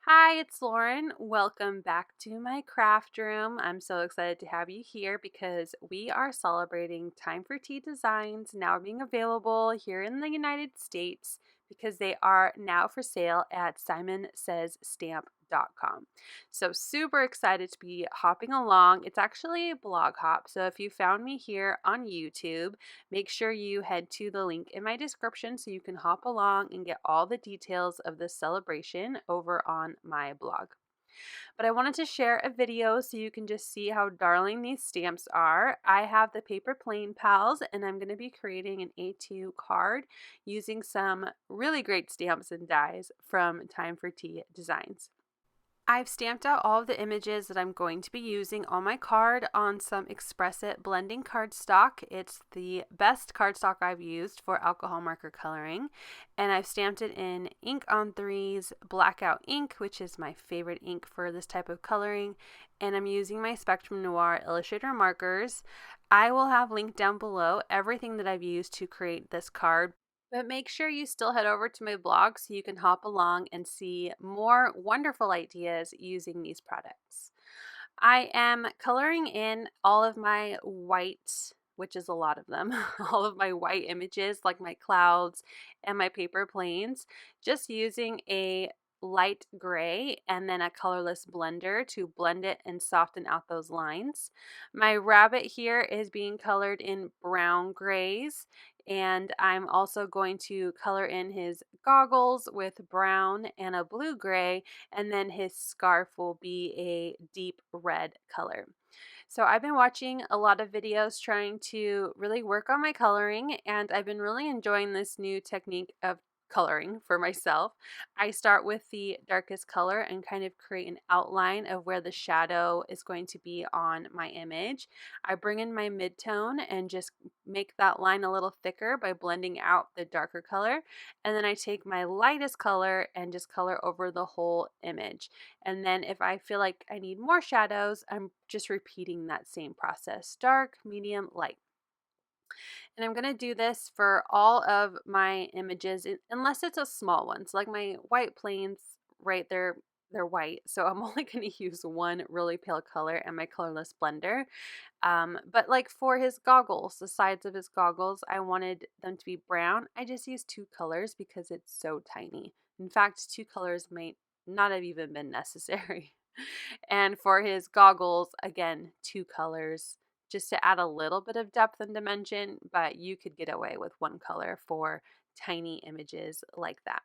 Hi, it's Lauren. Welcome back to my craft room. I'm so excited to have you here because we are celebrating Time for Tea designs now being available here in the United States because they are now for sale at simonsaysstamp.com. So super excited to be hopping along. It's actually a blog hop. So if you found me here on YouTube, make sure you head to the link in my description so you can hop along and get all the details of this celebration over on my blog. But I wanted to share a video so you can just see how darling these stamps are. I have the Paper Plane Pals and I'm going to be creating an A2 card using some really great stamps and dies from Time for Tea Designs. I've stamped out all of the images that I'm going to be using on my card on some Express It blending cardstock. It's the best cardstock I've used for alcohol marker coloring, and I've stamped it in ink on threes, Blackout ink, which is my favorite ink for this type of coloring, and I'm using my Spectrum Noir Illustrator markers. I will have linked down below everything that I've used to create this card. But make sure you still head over to my blog so you can hop along and see more wonderful ideas using these products. I am coloring in all of my white, which is a lot of them, all of my white images like my clouds and my paper planes, just using a light gray and then a colorless blender to blend it and soften out those lines. My rabbit here is being colored in brown grays, and I'm also going to color in his goggles with brown and a blue gray, and then his scarf will be a deep red color. So I've been watching a lot of videos trying to really work on my coloring, and I've been really enjoying this new technique of coloring for myself. I start with the darkest color and kind of create an outline of where the shadow is going to be on my image. I bring in my midtone and just make that line a little thicker by blending out the darker color. And then I take my lightest color and just color over the whole image. And then if I feel like I need more shadows, I'm just repeating that same process: dark, medium, light. And I'm going to do this for all of my images, unless it's a small one. So like my white planes, right, they're white. So I'm only going to use one really pale color and my colorless blender. But like for his goggles, the sides of his goggles, I wanted them to be brown. I just used two colors because it's so tiny. In fact, two colors might not have even been necessary. And for his goggles, again, two colors just to add a little bit of depth and dimension, but you could get away with one color for tiny images like that.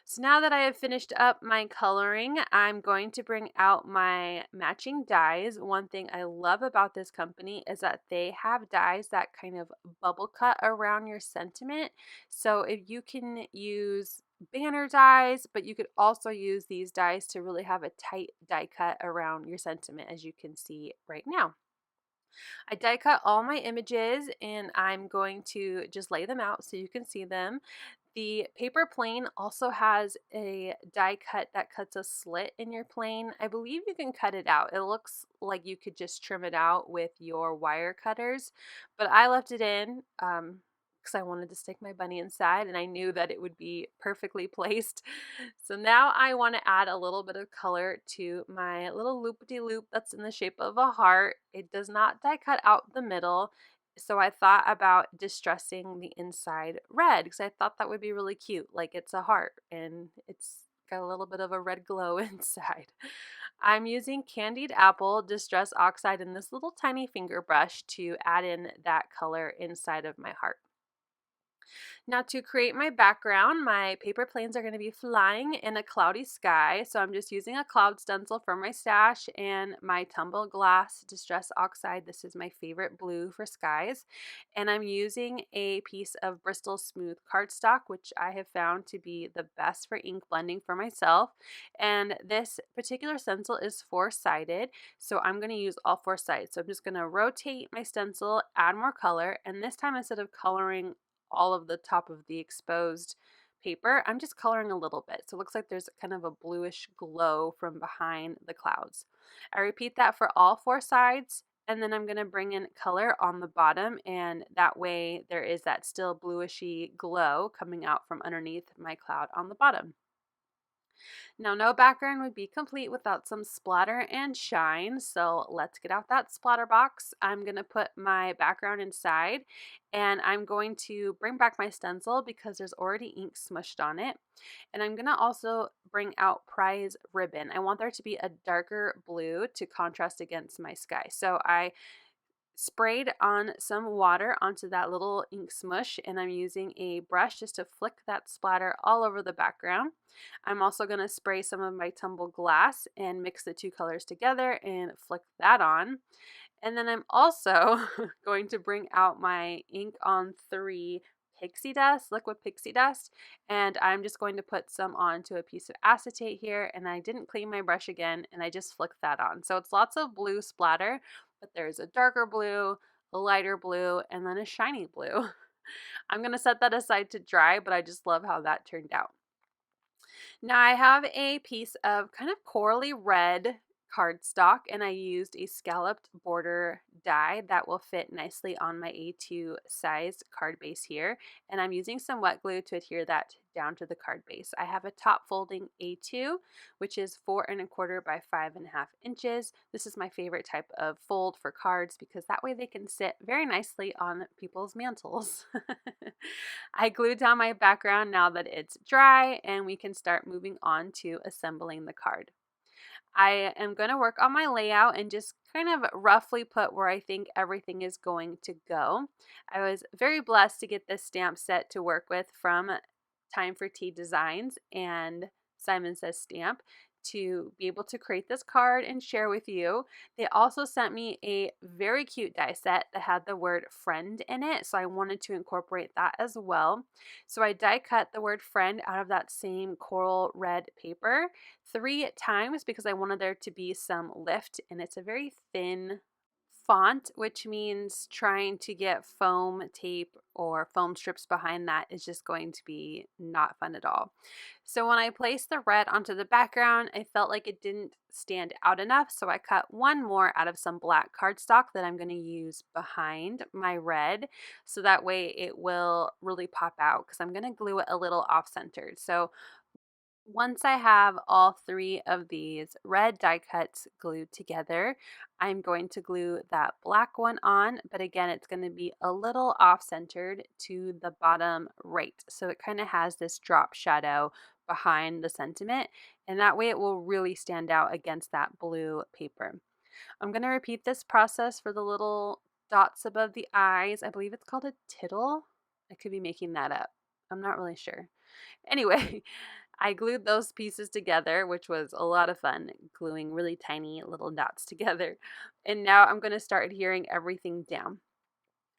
So now that I have finished up my coloring, I'm going to bring out my matching dies. One thing I love about this company is that they have dies that kind of bubble cut around your sentiment. So if you can use banner dies, but you could also use these dies to really have a tight die cut around your sentiment, as you can see right now. I die cut all my images and I'm going to just lay them out so you can see them. The paper plane also has a die cut that cuts a slit in your plane. I believe you can cut it out. It looks like you could just trim it out with your wire cutters, but I left it in because I wanted to stick my bunny inside and I knew that it would be perfectly placed. So now I want to add a little bit of color to my little loop-de-loop that's in the shape of a heart. It does not die cut out the middle. So I thought about distressing the inside red because I thought that would be really cute. Like it's a heart and it's got a little bit of a red glow inside. I'm using Candied Apple Distress Oxide in this little tiny finger brush to add in that color inside of my heart. Now to create my background, my paper planes are going to be flying in a cloudy sky. So I'm just using a cloud stencil for my stash and my Tumbled Glass Distress Oxide. This is my favorite blue for skies. And I'm using a piece of Bristol Smooth cardstock, which I have found to be the best for ink blending for myself. And this particular stencil is four-sided, so I'm going to use all four sides. So I'm just going to rotate my stencil, add more color, and this time instead of coloring all of the top of the exposed paper, I'm just coloring a little bit. So it looks like there's kind of a bluish glow from behind the clouds. I repeat that for all four sides, and then I'm going to bring in color on the bottom, and that way there is that still bluishy glow coming out from underneath my cloud on the bottom. Now, no background would be complete without some splatter and shine, so let's get out that splatter box. I'm going to put my background inside, and I'm going to bring back my stencil because there's already ink smushed on it. And I'm going to also bring out prize ribbon. I want there to be a darker blue to contrast against my sky. So I sprayed on some water onto that little ink smush, and I'm using a brush just to flick that splatter all over the background. I'm also going to spray some of my tumbled glass and mix the two colors together and flick that on. And then I'm also going to bring out my ink on 3 pixie dust, liquid pixie dust, and I'm just going to put some onto a piece of acetate here, and I didn't clean my brush again, and I just flicked that on. So it's lots of blue splatter, but there's a darker blue, a lighter blue, and then a shiny blue. I'm going to set that aside to dry, but I just love how that turned out. Now I have a piece of kind of corally red cardstock, and I used a scalloped border die that will fit nicely on my A2 size card base here, and I'm using some wet glue to adhere that down to the card base. I have a top folding A2, which is 4¼ by 5½ inches. This is my favorite type of fold for cards because that way they can sit very nicely on people's mantles. I glued down my background now that it's dry, and we can start moving on to assembling the card. I am going to work on my layout and just kind of roughly put where I think everything is going to go. I was very blessed to get this stamp set to work with from Time for Tea Designs and Simon Says Stamp to be able to create this card and share with you. They also sent me a very cute die set that had the word friend in it, so I wanted to incorporate that as well. So I die cut the word friend out of that same coral red paper 3 times because I wanted there to be some lift, and it's a very thin font, which means trying to get foam tape or foam strips behind that is just going to be not fun at all. So when I placed the red onto the background, I felt like it didn't stand out enough, so I cut one more out of some black cardstock that I'm going to use behind my red, so that way it will really pop out because I'm going to glue it a little off-centered. So once I have all 3 of these red die cuts glued together, I'm going to glue that black one on, but again, it's going to be a little off-centered to the bottom right. So it kind of has this drop shadow behind the sentiment, and that way it will really stand out against that blue paper. I'm going to repeat this process for the little dots above the eyes. I believe it's called a tittle. I could be making that up. I'm not really sure. Anyway, I glued those pieces together, which was a lot of fun, gluing really tiny little dots together. And now I'm going to start adhering everything down.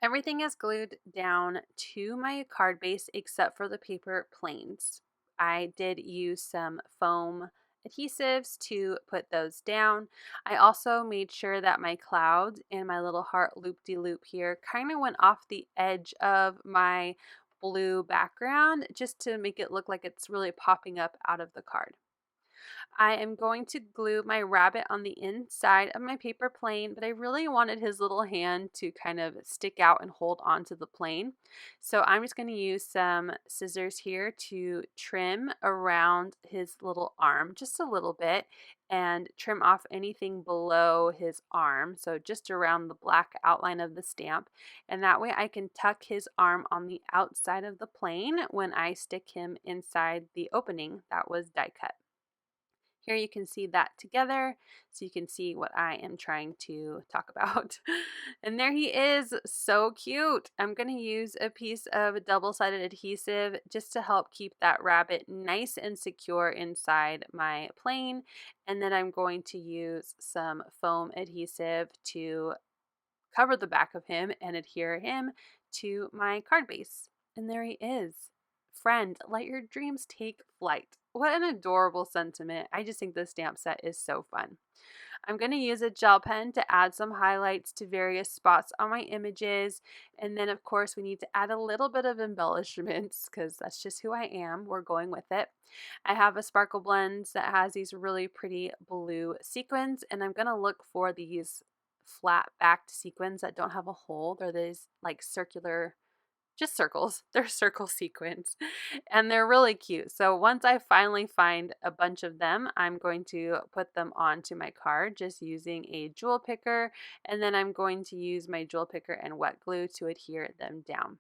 Everything is glued down to my card base except for the paper planes. I did use some foam adhesives to put those down. I also made sure that my clouds and my little heart loop-de-loop here kind of went off the edge of my blue background just to make it look like it's really popping up out of the card. I am going to glue my rabbit on the inside of my paper plane, but I really wanted his little hand to kind of stick out and hold onto the plane. So I'm just going to use some scissors here to trim around his little arm just a little bit and trim off anything below his arm, so just around the black outline of the stamp. And that way I can tuck his arm on the outside of the plane when I stick him inside the opening that was die cut. Here you can see that together, so you can see what I am trying to talk about. And there he is, so cute. I'm going to use a piece of double-sided adhesive just to help keep that rabbit nice and secure inside my plane. And then I'm going to use some foam adhesive to cover the back of him and adhere him to my card base. And there he is. Friend, let your dreams take flight. What an adorable sentiment. I just think this stamp set is so fun. I'm going to use a gel pen to add some highlights to various spots on my images. And then, of course, we need to add a little bit of embellishments because that's just who I am. We're going with it. I have a sparkle blends that has these really pretty blue sequins, and I'm going to look for these flat backed sequins that don't have a hole. They're these like circular just circles. They're circle sequins and they're really cute. So once I finally find a bunch of them, I'm going to put them onto my card just using a jewel picker, and then I'm going to use my jewel picker and wet glue to adhere them down.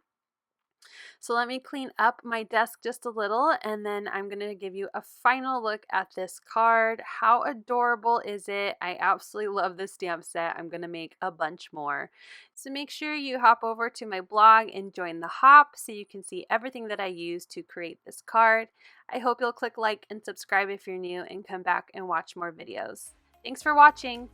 So let me clean up my desk just a little, and then I'm going to give you a final look at this card. How adorable is it? I absolutely love this stamp set. I'm going to make a bunch more. So make sure you hop over to my blog and join the hop so you can see everything that I use to create this card. I hope you'll click like and subscribe if you're new and come back and watch more videos. Thanks for watching.